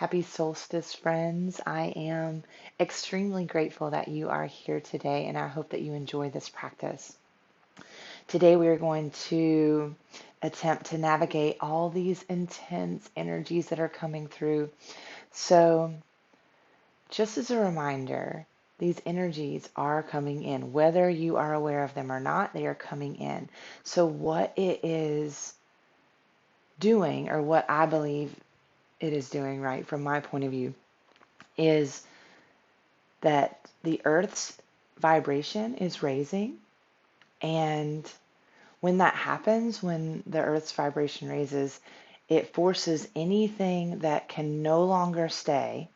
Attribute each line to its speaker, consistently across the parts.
Speaker 1: Happy solstice, friends. I am extremely grateful that you are here today, and I hope that you enjoy this practice. Today, we are going to attempt to navigate all these intense energies that are coming through. So, just as a reminder, these energies are coming in. Whether you are aware of them or not, they are coming in. So, what it is doing, or what I believe it is doing, right, from my point of view, is that the Earth's vibration is raising. And when that happens, when the Earth's vibration raises, it forces anything that can no longer stay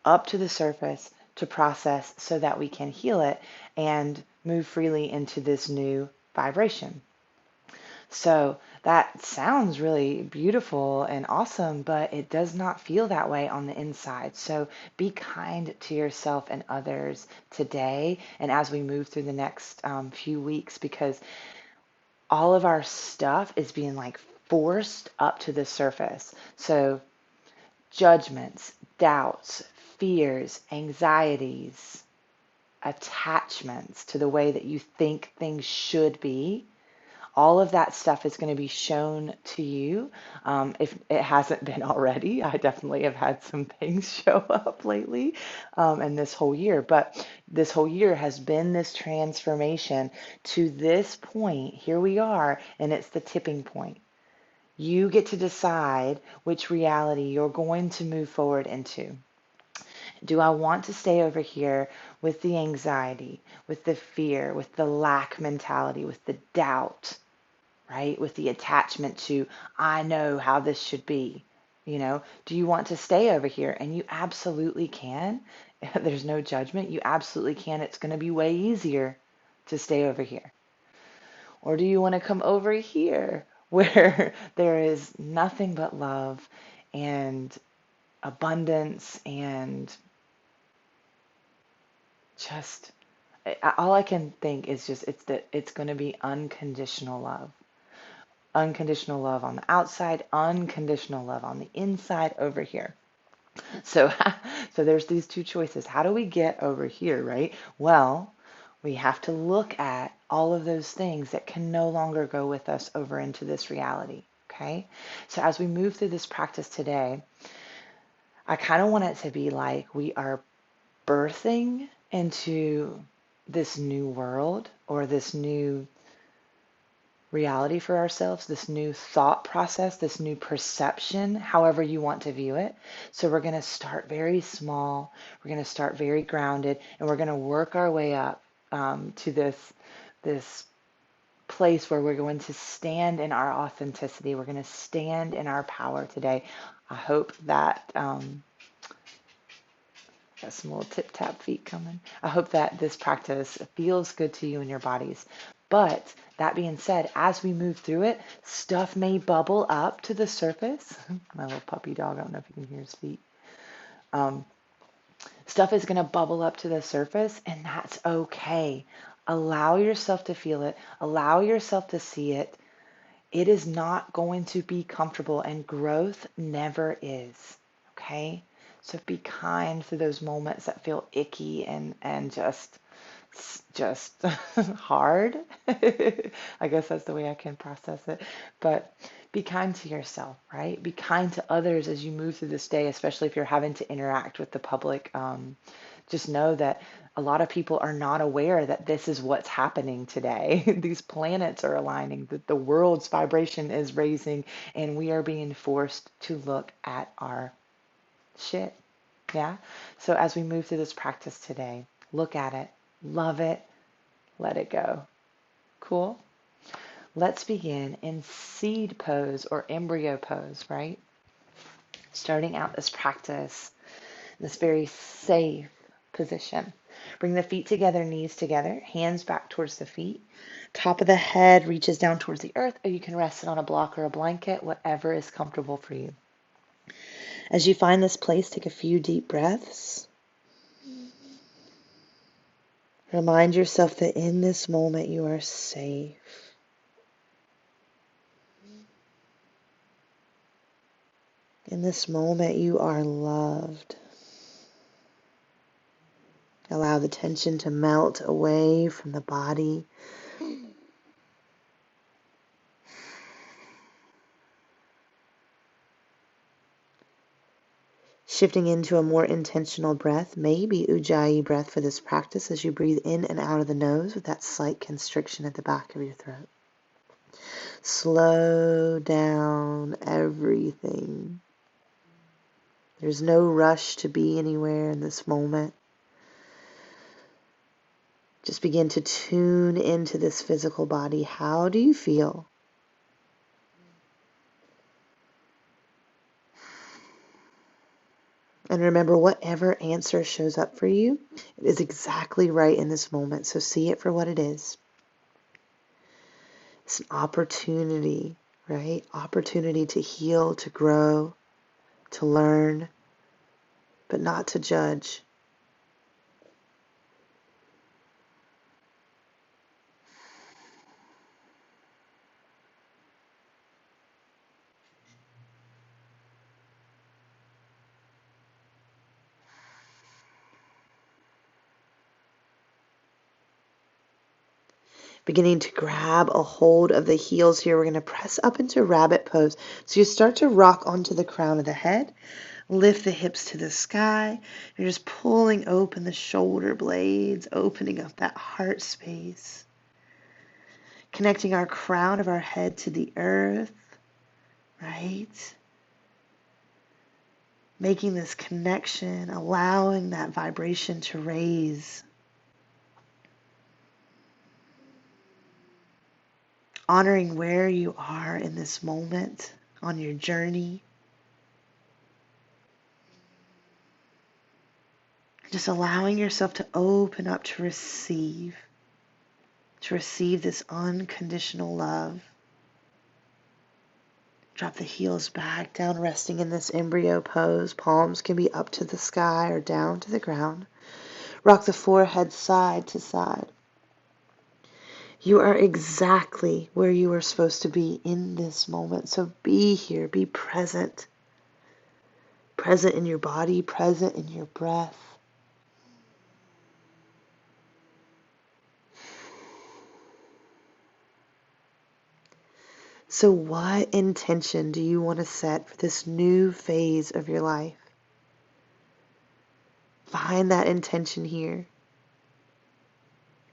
Speaker 1: up to the surface to process so that we can heal it and move freely into this new vibration. So that sounds really beautiful and awesome, but it does not feel that way on the inside. So be kind to yourself and others today and as we move through the next few weeks, because all of our stuff is being like forced up to the surface. So judgments, doubts, fears, anxieties, attachments to the way that you think things should be, all of that stuff is going to be shown to you. If it hasn't been already, I definitely have had some things show up lately and this whole year. But this whole year has been this transformation to this point. Here we are, and it's the tipping point. You get to decide which reality you're going to move forward into. Do I want to stay over here with the anxiety, with the fear, with the lack mentality, with the doubt, right? With the attachment to, I know how this should be. Do you want to stay over here? And you absolutely can. There's no judgment. You absolutely can. It's going to be way easier to stay over here. Or do you want to come over here where there is nothing but love and abundance and just all I can think is just it's going to be unconditional love. Unconditional love on the outside, unconditional love on the inside over here. So, so there's these two choices. How do we get over here, right? Well, we have to look at all of those things that can no longer go with us over into this reality, okay? So as we move through this practice today, I kind of want it to be like we are birthing into this new world or this new reality for ourselves, this new thought process, this new perception, however you want to view it. So we're going to start very small, we're going to start very grounded, and we're going to work our way up to this place where we're going to stand in our authenticity. We're going to stand in our power today. I hope that got some little tip tap feet coming. I hope that this practice feels good to you in your bodies. But that being said, as we move through it, stuff may bubble up to the surface. My little puppy dog, I don't know if you can hear his feet. Stuff is going to bubble up to the surface, and that's okay. Allow yourself to feel it. Allow yourself to see it. It is not going to be comfortable, and growth never is. Okay? So be kind to those moments that feel icky and just hard. I guess that's the way I can process it. But be kind to yourself, right? Be kind to others as you move through this day, especially if you're having to interact with the public. Just know that a lot of people are not aware that this is what's happening today. These planets are aligning, that the world's vibration is raising, and we are being forced to look at our shit. Yeah? So as we move through this practice today, look at it, love it, let it go. Cool? Let's begin in seed pose or embryo pose, right? Starting out this practice, this very safe position. Bring the feet together, knees together, hands back towards the feet. Top of the head reaches down towards the earth, or you can rest it on a block or a blanket, whatever is comfortable for you. As you find this place, take a few deep breaths. Remind yourself that in this moment you are safe. In this moment, you are loved. Allow the tension to melt away from the body. Shifting into a more intentional breath, maybe ujjayi breath for this practice as you breathe in and out of the nose with that slight constriction at the back of your throat. Slow down everything. There's no rush to be anywhere in this moment. Just begin to tune into this physical body. How do you feel? And remember, whatever answer shows up for you, it is exactly right in this moment. So see it for what it is. It's an opportunity, right? Opportunity to heal, to grow, to learn, but not to judge. Beginning to grab a hold of the heels here. We're going to press up into rabbit pose. So you start to rock onto the crown of the head. Lift the hips to the sky. You're just pulling open the shoulder blades, opening up that heart space. Connecting our crown of our head to the earth, right? Making this connection, allowing that vibration to raise. Honoring where you are in this moment on your journey. Just allowing yourself to open up to receive this unconditional love. Drop the heels back down, resting in this embryo pose. Palms can be up to the sky or down to the ground. Rock the forehead side to side. You are exactly where you are supposed to be in this moment. So be here, be present. Present in your body, present in your breath. So what intention do you want to set for this new phase of your life? Find that intention here.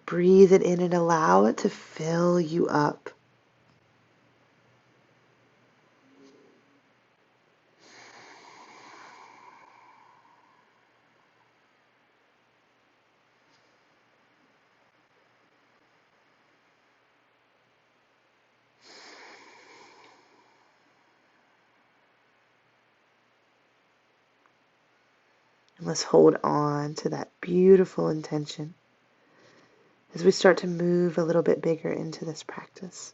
Speaker 1: Breathe it in and allow it to fill you up. And let's hold on to that beautiful intention as we start to move a little bit bigger into this practice.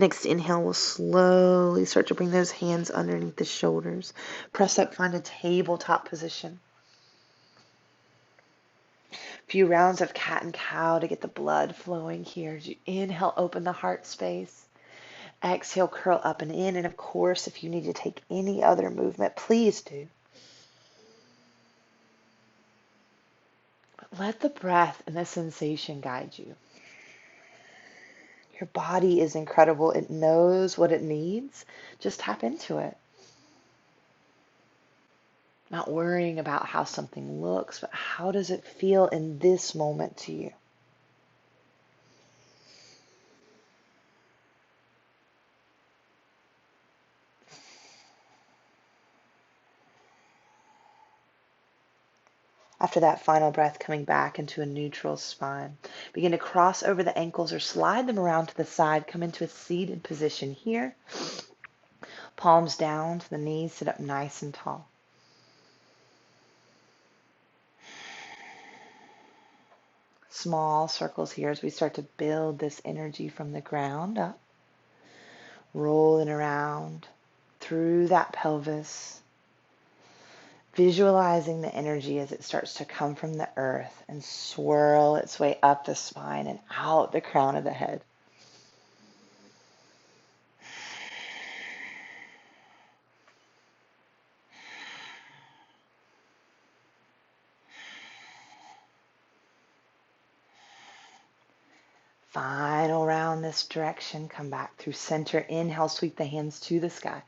Speaker 1: Next inhale, we'll slowly start to bring those hands underneath the shoulders. Press up, find a tabletop position. A few rounds of cat and cow to get the blood flowing here. As you inhale, open the heart space. Exhale, curl up and in. And of course, if you need to take any other movement, please do. But let the breath and the sensation guide you. Your body is incredible. It knows what it needs. Just tap into it. Not worrying about how something looks, but how does it feel in this moment to you? After that final breath, coming back into a neutral spine. Begin to cross over the ankles or slide them around to the side. Come into a seated position here. Palms down to the knees. Sit up nice and tall. Small circles here as we start to build this energy from the ground up. Rolling around through that pelvis. Visualizing the energy as it starts to come from the earth and swirl its way up the spine and out the crown of the head. Final round this direction. Come back through center. Inhale, sweep the hands to the sky.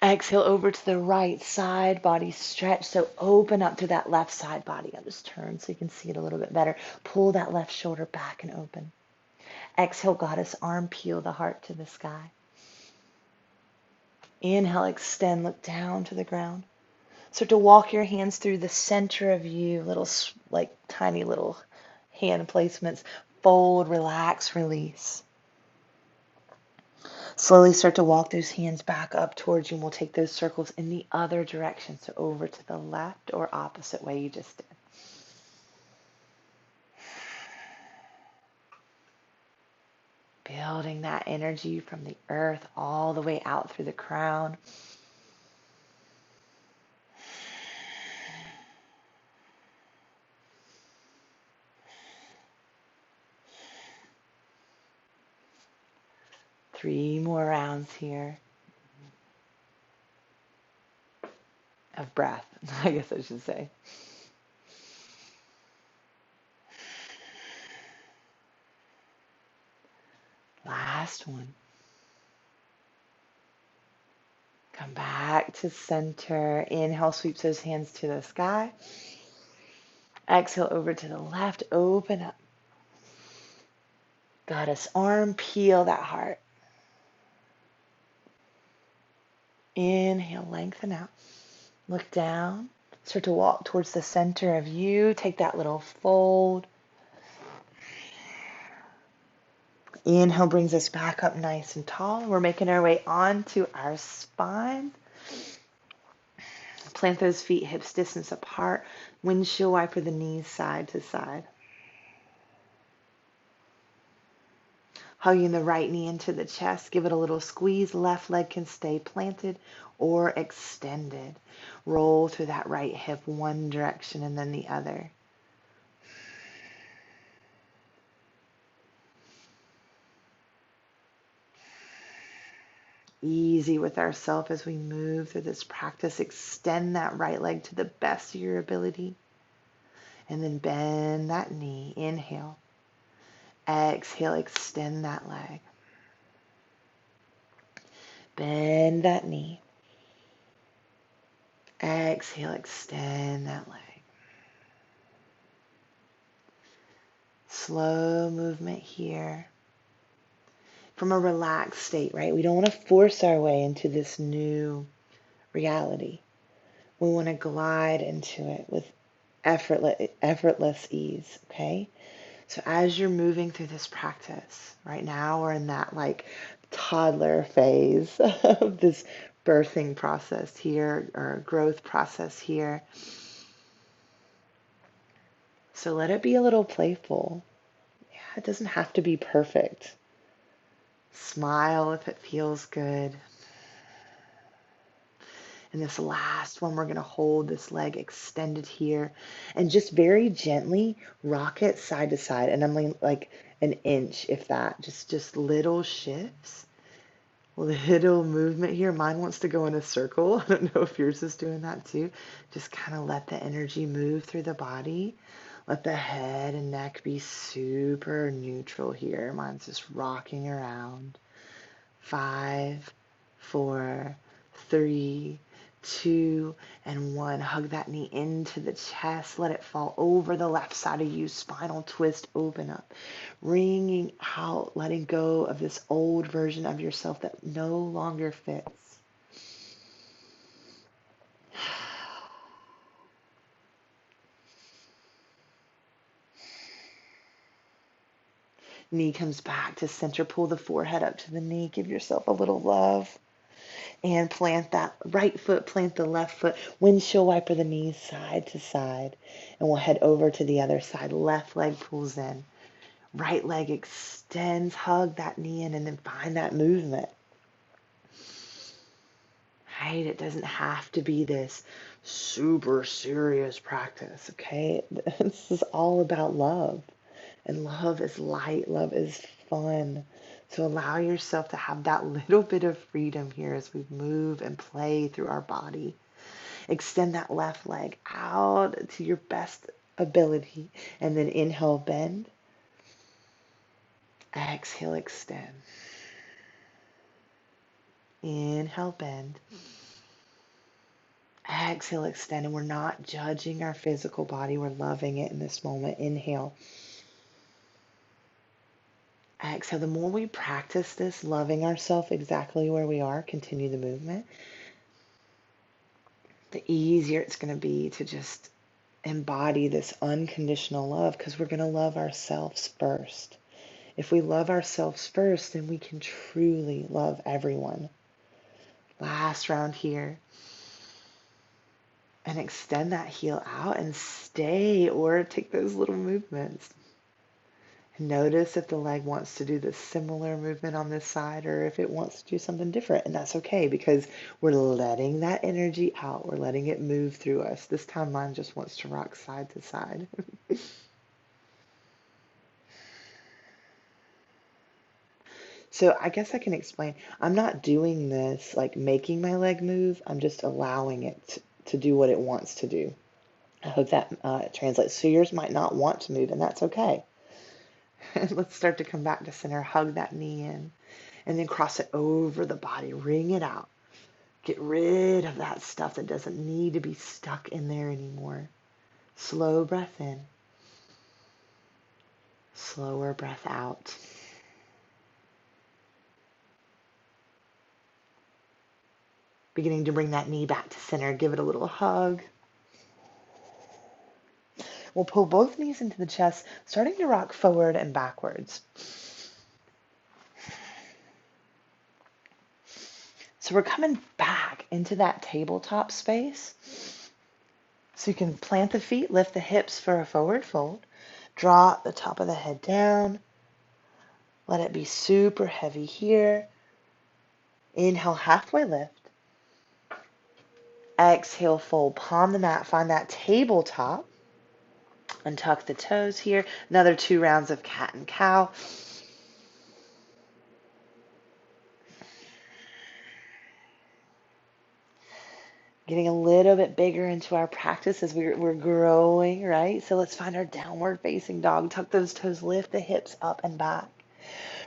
Speaker 1: Exhale over to the right side, body stretch. So open up to that left side body. I'll just turn so you can see it a little bit better. Pull that left shoulder back and open. Exhale, goddess arm, peel the heart to the sky. Inhale, extend, look down to the ground. Start to walk your hands through the center of you, little, like tiny little hand placements. Fold, relax, release. Slowly start to walk those hands back up towards you, and we'll take those circles in the other direction, so over to the left or opposite way you just did. Building that energy from the earth all the way out through the crown. Three more rounds here of breath, I guess I should say. Last one. Come back to center. Inhale, sweeps those hands to the sky. Exhale over to the left, open up. Goddess arm, peel that heart. Inhale, lengthen out. Look down. Start to walk towards the center of you. Take that little fold. Inhale brings us back up nice and tall. We're making our way onto our spine. Plant those feet hips distance apart. Windshield wiper the knees side to side. Hugging the right knee into the chest. Give it a little squeeze. Left leg can stay planted or extended. Roll through that right hip one direction and then the other. Easy with ourselves as we move through this practice. Extend that right leg to the best of your ability. And then bend that knee. Inhale. Exhale, extend that leg. Bend that knee. Exhale, extend that leg. Slow movement here. From a relaxed state, right? We don't want to force our way into this new reality. We want to glide into it with effortless ease, okay? So as you're moving through this practice, right now we're in that like toddler phase of this birthing process here, or growth process here. So let it be a little playful. Yeah, it doesn't have to be perfect. Smile if it feels good. And this last one, we're going to hold this leg extended here and just very gently rock it side to side. And I'm like an inch, if that, just little shifts, little movement here. Mine wants to go in a circle. I don't know if yours is doing that too. Just kind of let the energy move through the body. Let the head and neck be super neutral here. Mine's just rocking around. 5, 4, 3, 2, and 1. Hug that knee into the chest. Let it fall over the left side of you. Spinal twist, open up. Wringing out, letting go of this old version of yourself that no longer fits. Knee comes back to center. Pull the forehead up to the knee. Give yourself a little love. And plant that right foot, plant the left foot. Windshield wiper the knees side to side. And we'll head over to the other side. Left leg pulls in. Right leg extends. Hug that knee in and then find that movement. Right? It doesn't have to be this super serious practice, okay? This is all about love. And love is light. Love is fun. So allow yourself to have that little bit of freedom here as we move and play through our body. Extend that left leg out to your best ability. And then inhale, bend. Exhale, extend. Inhale, bend. Exhale, extend. And we're not judging our physical body. We're loving it in this moment. Inhale. Exhale. The more we practice this, loving ourselves exactly where we are, continue the movement, the easier it's going to be to just embody this unconditional love, because we're going to love ourselves first. If we love ourselves first, then we can truly love everyone. Last round here. And extend that heel out and stay, or take those little movements. Notice if the leg wants to do the similar movement on this side or if it wants to do something different. And that's okay, because we're letting that energy out. We're letting it move through us. This time mine just wants to rock side to side. So I guess I can explain. I'm not doing this like making my leg move. I'm just allowing it to do what it wants to do. I hope that translates. So yours might not want to move, and that's okay. And let's start to come back to center. Hug that knee in, and then cross it over the body. Wring it out. Get rid of that stuff that doesn't need to be stuck in there anymore. Slow breath in. Slower breath out. Beginning to bring that knee back to center. Give it a little hug. We'll pull both knees into the chest, starting to rock forward and backwards. So we're coming back into that tabletop space. So you can plant the feet, lift the hips for a forward fold. Drop the top of the head down. Let it be super heavy here. Inhale, halfway lift. Exhale, fold, palm the mat, find that tabletop. Untuck the toes here. Another 2 rounds of cat and cow. Getting a little bit bigger into our practice as we're growing, right? So let's find our downward facing dog. Tuck those toes, lift the hips up and back.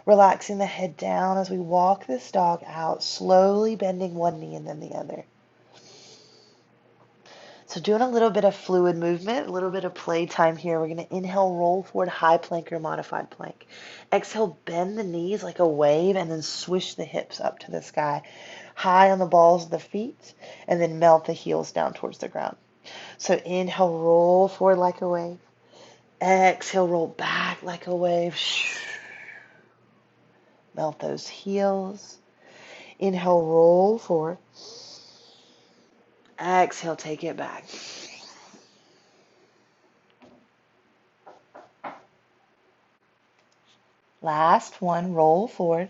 Speaker 1: Relaxing the head down as we walk this dog out, slowly bending one knee and then the other. So doing a little bit of fluid movement, a little bit of playtime here. We're going to inhale, roll forward, high plank or modified plank. Exhale, bend the knees like a wave and then swish the hips up to the sky. High on the balls of the feet and then melt the heels down towards the ground. So inhale, roll forward like a wave. Exhale, roll back like a wave. Melt those heels. Inhale, roll forward. Exhale, take it back. Last one, roll forward.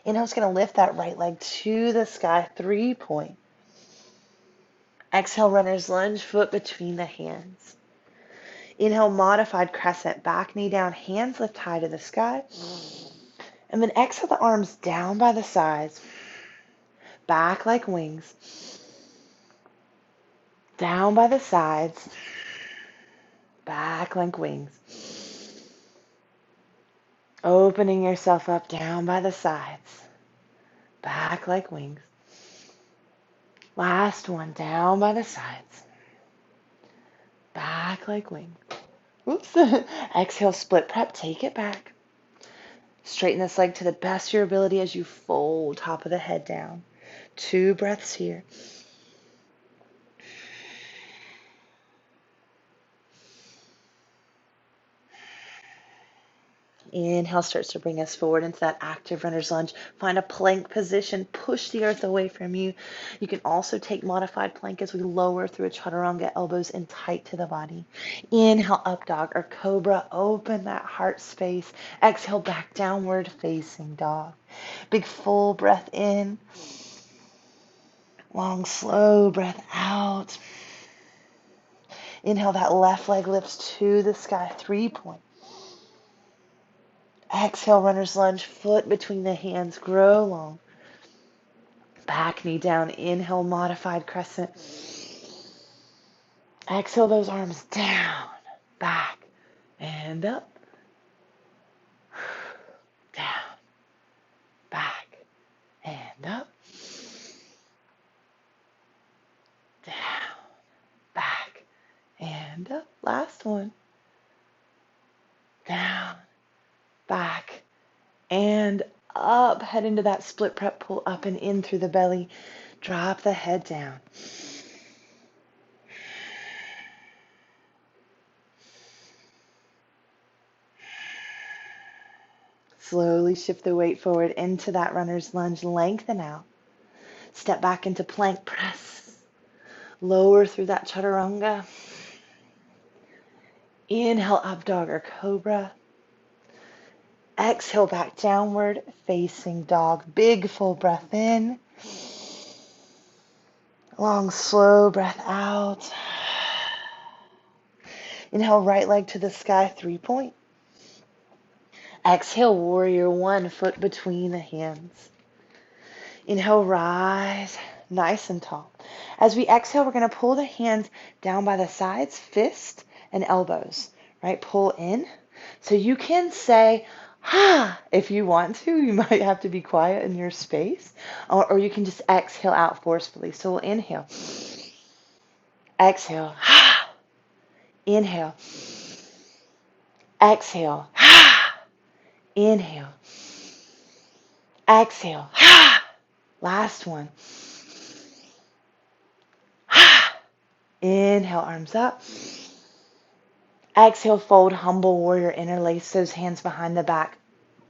Speaker 1: Inhale's going to lift that right leg to the sky, 3-point. Exhale, runner's lunge, foot between the hands. Inhale, modified crescent, back knee down, hands lift high to the sky. And then exhale the arms down by the sides, back like wings. Down by the sides, back like wings. Opening yourself up, down by the sides, back like wings. Last one, down by the sides, back like wings. Oops. Exhale, split prep, take it back. Straighten this leg to the best of your ability as you fold top of the head down. 2 breaths here. Inhale starts to bring us forward into that active runner's lunge. Find a plank position. Push the earth away from you. You can also take modified plank as we lower through a chaturanga, elbows in tight to the body. Inhale, up dog or cobra. Open that heart space. Exhale, back downward facing dog. Big full breath in. Long, slow breath out. Inhale, that left leg lifts to the sky, 3-point. Exhale, runner's lunge, foot between the hands, grow long. Back knee down, inhale, modified crescent. Exhale those arms down, back, and up. Down, back, and up. Down, back, and up. Last one. Down, back, and up. Head into that split prep, pull up and in through the belly. Drop the head down. Slowly shift the weight forward into that runner's lunge. Lengthen out. Step back into plank press. Lower through that chaturanga. Inhale, up dog or cobra. Exhale, back downward, facing dog. Big full breath in. Long, slow breath out. Inhale, right leg to the sky, 3-point. Exhale, warrior one, foot between the hands. Inhale, rise, nice and tall. As we exhale, we're going to pull the hands down by the sides, fist and elbows, right? Pull in. So you can say, ha, if you want to. You might have to be quiet in your space, or you can just exhale out forcefully. So we'll inhale. Exhale. Ha. Inhale. Exhale. Ha. Inhale. Exhale. Ha. Last one. Ha. Inhale, arms up. Exhale, fold, humble warrior, interlace those hands behind the back.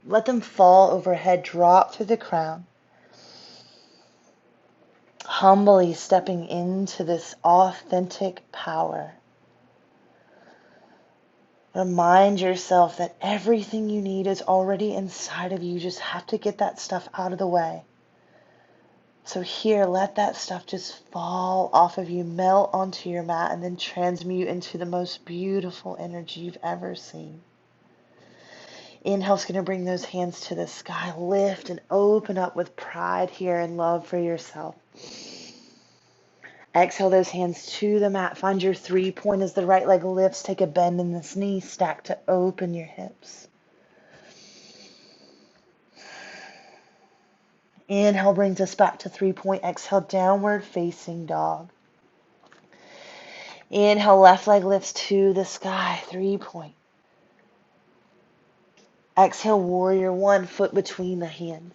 Speaker 1: Let them fall overhead, drop through the crown. Humbly stepping into this authentic power. Remind yourself that everything you need is already inside of you. You just have to get that stuff out of the way. So here, let that stuff just fall off of you, melt onto your mat, and then transmute into the most beautiful energy you've ever seen. Inhale's going to bring those hands to the sky. Lift and open up with pride here and love for yourself. Exhale those hands to the mat. Find your 3-point as the right leg lifts. Take a bend in this knee. Stack to open your hips. Inhale brings us back to 3-point. Exhale, downward facing dog. Inhale, left leg lifts to the sky. 3-point. Exhale, warrior one, foot between the hands.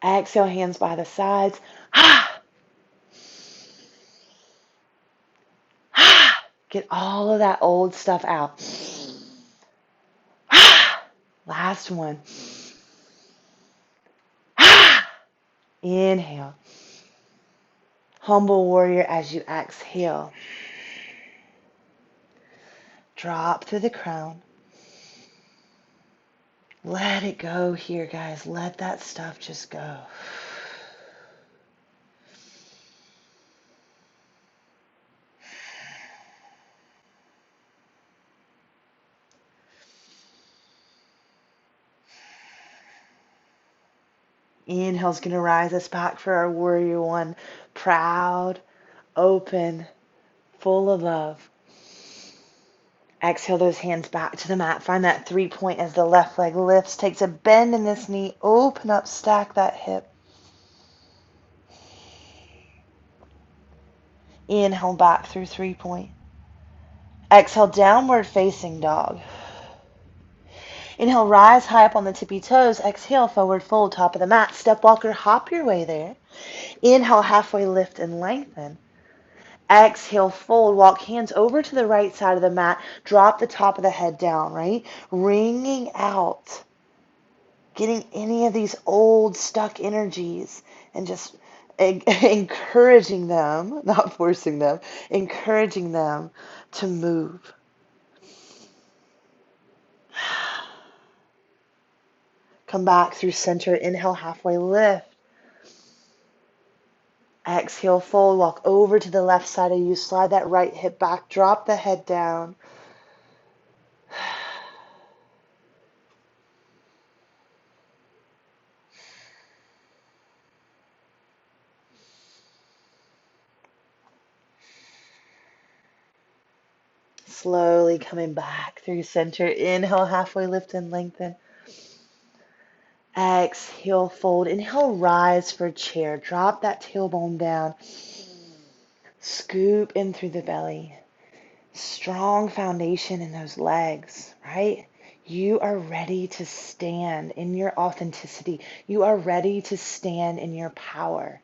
Speaker 1: Exhale, hands by the sides. Ha! Ha! Get all of that old stuff out. Ha! Last one. Ha! Inhale. Humble warrior as you exhale. Drop through the crown. Let it go here, guys. Let that stuff just go. Inhale's going to rise us back for our warrior one. Proud, open, full of love. Exhale those hands back to the mat. Find that 3-point as the left leg lifts. Takes a bend in this knee. Open up, stack that hip. Inhale back through 3-point. Exhale, downward facing dog. Inhale, rise high up on the tippy toes. Exhale, forward fold, top of the mat. Step walker, hop your way there. Inhale, halfway lift and lengthen. Exhale, fold, walk hands over to the right side of the mat. Drop the top of the head down, right? Wringing out. Getting any of these old stuck energies and just encouraging them, not forcing them, encouraging them to move. Come back through center. Inhale, halfway lift. Exhale, fold, walk over to the left side of you. Slide that right hip back. Drop the head down. Slowly coming back through center. Inhale, halfway lift and lengthen. Exhale, fold. Inhale, rise for chair. Drop that tailbone down. Scoop in through the belly. Strong foundation in those legs, right? You are ready to stand in your authenticity. You are ready to stand in your power.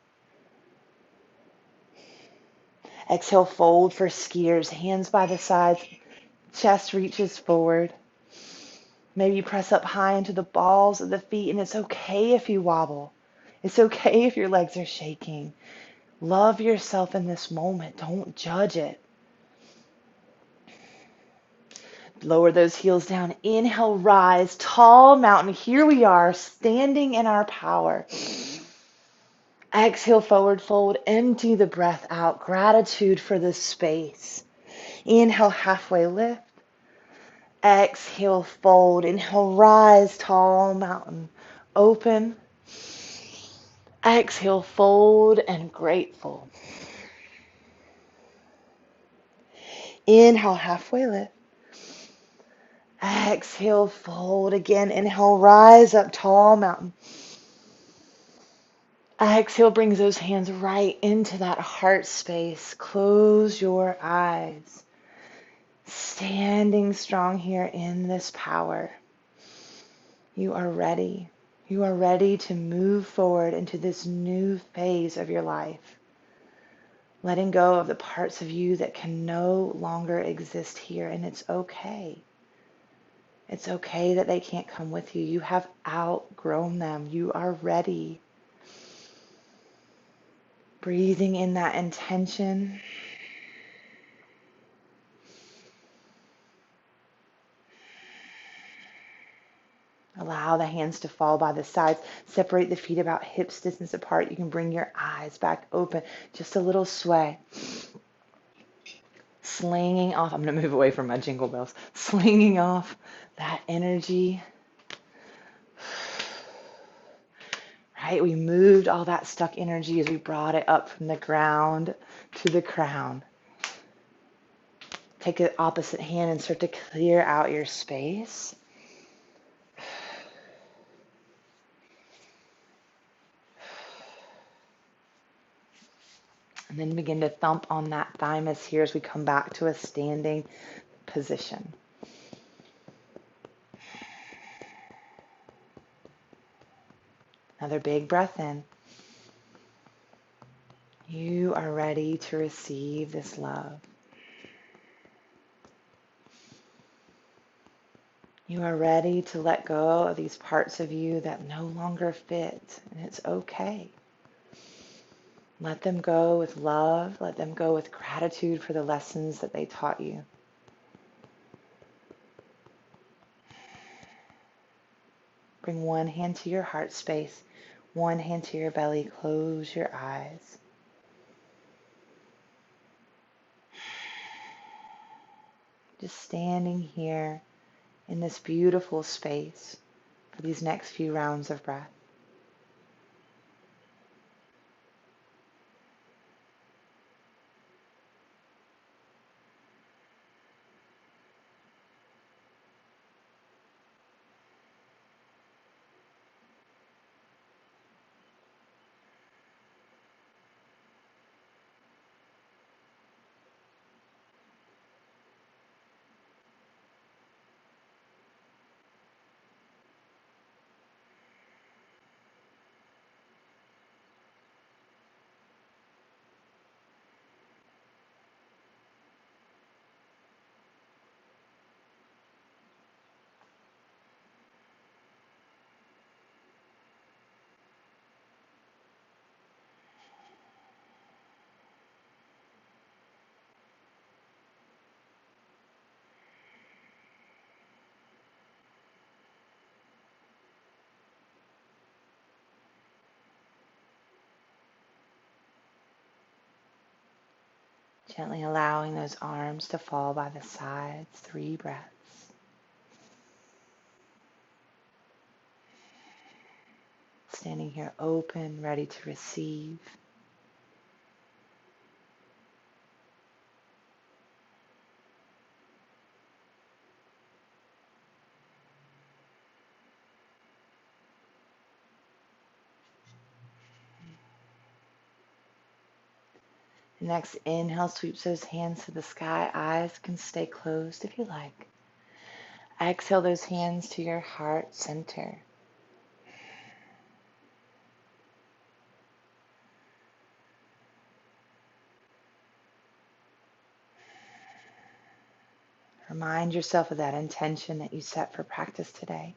Speaker 1: Exhale, fold for skiers. Hands by the sides. Chest reaches forward. Maybe press up high into the balls of the feet, and it's okay if you wobble. It's okay if your legs are shaking. Love yourself in this moment. Don't judge it. Lower those heels down. Inhale, rise. Tall mountain. Here we are, standing in our power. Exhale, forward fold. Empty the breath out. Gratitude for this space. Inhale, halfway lift. Exhale, fold. Inhale, rise. Tall mountain. Open. Exhale, fold, and grateful. Inhale, halfway lift. Exhale, fold again. Inhale, rise up, tall mountain. Exhale, brings those hands right into that heart space. Close your eyes. Standing strong here in this power. You are ready. You are ready to move forward into this new phase of your life. Letting go of the parts of you that can no longer exist here, and it's okay. It's okay that they can't come with you. You have outgrown them. You are ready. Breathing in that intention. Allow the hands to fall by the sides. Separate the feet about hips distance apart. You can bring your eyes back open. Just a little sway. Slinging off. I'm going to move away from my jingle bells. Slinging off that energy. Right? We moved all that stuck energy as we brought it up from the ground to the crown. Take the opposite hand and start to clear out your space. And then begin to thump on that thymus here as we come back to a standing position. Another big breath in. You are ready to receive this love. You are ready to let go of these parts of you that no longer fit, and it's okay. Let them go with love. Let them go with gratitude for the lessons that they taught you. Bring one hand to your heart space, one hand to your belly. Close your eyes. Just standing here in this beautiful space for these next few rounds of breath. Gently allowing those arms to fall by the sides. 3 breaths. Standing here open, ready to receive. Next inhale, sweeps those hands to the sky. Eyes can stay closed if you like. Exhale those hands to your heart center. Remind yourself of that intention that you set for practice today.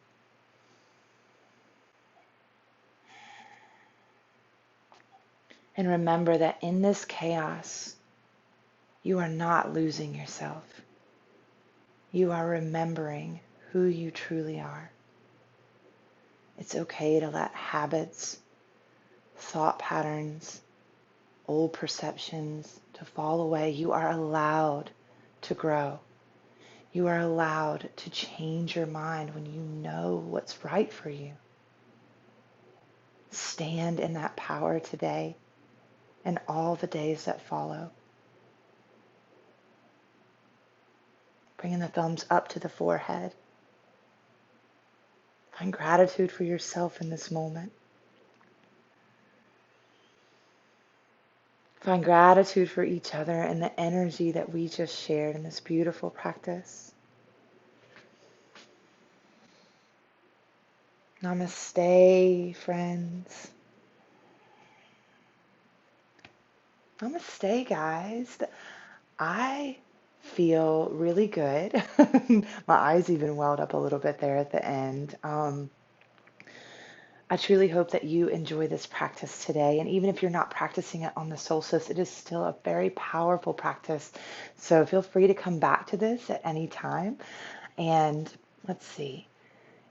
Speaker 1: And remember that in this chaos, you are not losing yourself. You are remembering who you truly are. It's okay to let habits, thought patterns, old perceptions to fall away. You are allowed to grow. You are allowed to change your mind when you know what's right for you. Stand in that power today and all the days that follow. Bringing the thumbs up to the forehead. Find gratitude for yourself in this moment. Find gratitude for each other and the energy that we just shared in this beautiful practice. Namaste, friends. Namaste, guys. I feel really good. My eyes even welled up a little bit there at the end. I truly hope that you enjoy this practice today. And even if you're not practicing it on the solstice, it is still a very powerful practice. So feel free to come back to this at any time. And let's see.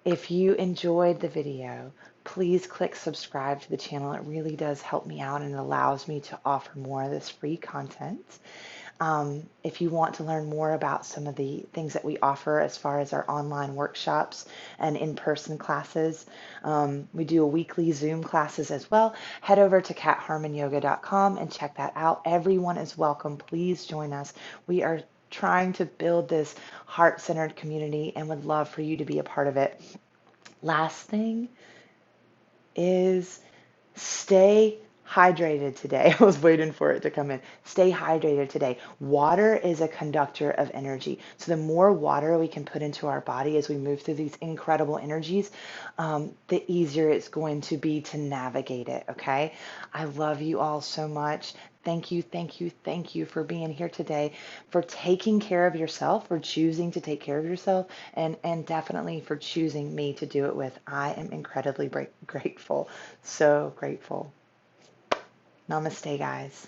Speaker 1: If you enjoyed the video, please click subscribe to the channel. It really does help me out and it allows me to offer more of this free content. If you want to learn more about some of the things that we offer as far as our online workshops and in-person classes, we do a weekly Zoom classes as well. Head over to catharmonyoga.com and check that out. Everyone is welcome. Please join us. We are trying to build this heart-centered community and would love for you to be a part of it. Last thing is stay hydrated today. I was waiting for it to come in. Stay hydrated today. Water is a conductor of energy. So the more water we can put into our body as we move through these incredible energies, the easier it's going to be to navigate it, okay? I love you all so much. Thank you, thank you, thank you for being here today, for taking care of yourself, for choosing to take care of yourself, and definitely for choosing me to do it with. I am incredibly grateful. So grateful. Namaste, guys.